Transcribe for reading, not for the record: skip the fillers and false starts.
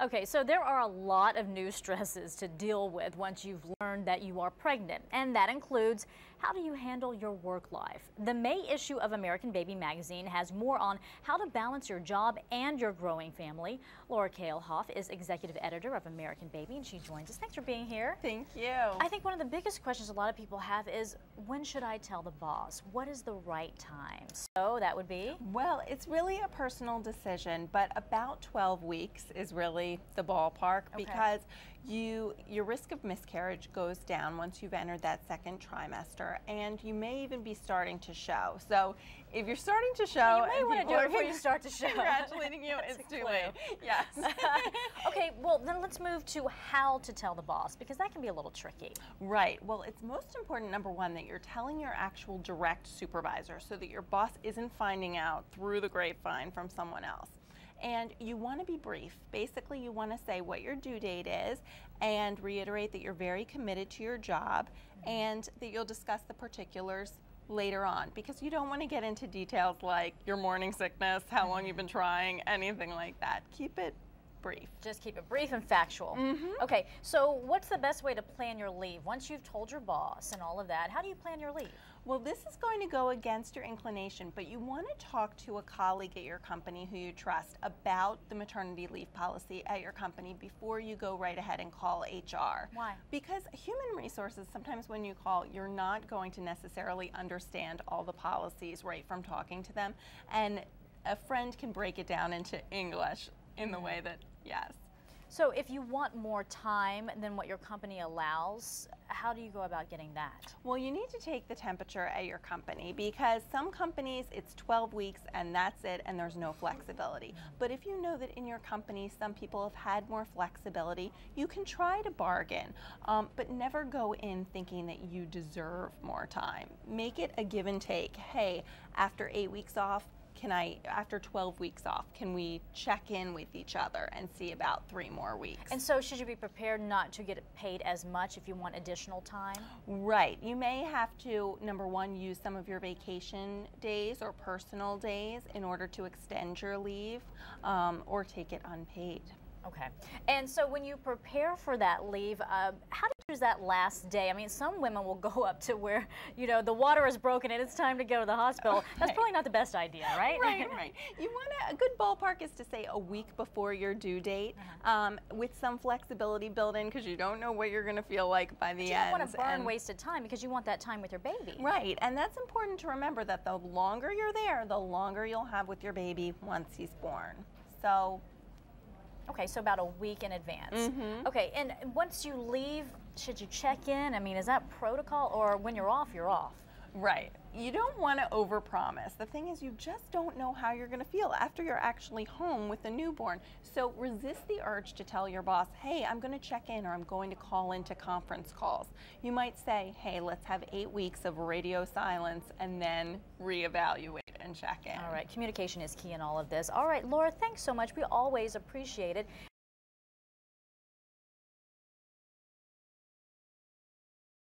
Okay, so there are a lot of new stresses to deal with once you've learned that you are pregnant, and that includes how do you handle your work life. The May issue of American Baby magazine has more on how to balance your job and your growing family. Laura Kalehoff is executive editor of American Baby, and she joins us. Thanks for being here. Thank you. I think one of the biggest questions a lot of people have is, when should I tell the boss? What is the right time? So that would be? Well, it's really a personal decision, but about 12 weeks is really the ballpark, because your risk of miscarriage goes down once you've entered that second trimester, and you may even be starting to show. So if you're starting to show, you may want to do it before you start to show. Congratulating you, it's too late. Yes. Okay, well then let's move to how to tell the boss, because that can be a little tricky. Right. Well, it's most important, number one, that you're telling your actual direct supervisor so that your boss isn't finding out through the grapevine from someone else. And you want to be brief. Basically, you want to say what your due date is and reiterate that you're very committed to your job and that you'll discuss the particulars later on, because you don't want to get into details like your morning sickness, how long you've been trying, anything like that. Keep it brief. Just keep it brief and factual. Okay, so what's the best way to plan your leave? Once you've told your boss and all of that, how do you plan your leave? Well, this is going to go against your inclination, but you want to talk to a colleague at your company who you trust about the maternity leave policy at your company before you go right ahead and call HR. Why? Because human resources, sometimes when you call, you're not going to necessarily understand all the policies right from talking to them, and a friend can break it down into English in the way that, yes. So if you want more time than what your company allows, how do you go about getting that? Well, you need to take the temperature at your company, because some companies it's 12 weeks and that's it, and there's no flexibility. But if you know that in your company some people have had more flexibility, you can try to bargain, but never go in thinking that you deserve more time. Make it a give and take. Hey, after 8 weeks off, after 12 weeks off, can we check in with each other and see about 3 more weeks? And so should you be prepared not to get paid as much if you want additional time? Right. You may have to, number one, use some of your vacation days or personal days in order to extend your leave, or take it unpaid. Okay. And so when you prepare for that leave, how do you choose that last day? I mean, some women will go up to where, you know, the water is broken and it's time to go to the hospital. That's probably not the best idea, right? Right. You want a good ballpark is to say a week before your due date, with some flexibility built in, because you don't know what you're going to feel like by the end. You don't want to burn wasted time, because you want that time with your baby. Right, and that's important to remember, that the longer you're there, the longer you'll have with your baby once he's born. So. Okay, so about a week in advance. Okay, and once you leave, should you check in? I mean, is that protocol, or when you're off, you're off? Right. You don't want to overpromise. The thing is, you just don't know how you're going to feel after you're actually home with the newborn. So resist the urge to tell your boss, hey, I'm going to check in, or I'm going to call into conference calls. You might say, hey, let's have 8 weeks of radio silence and then reevaluate and check in. All right, communication is key in all of this. All right, Laura, thanks so much. We always appreciate it.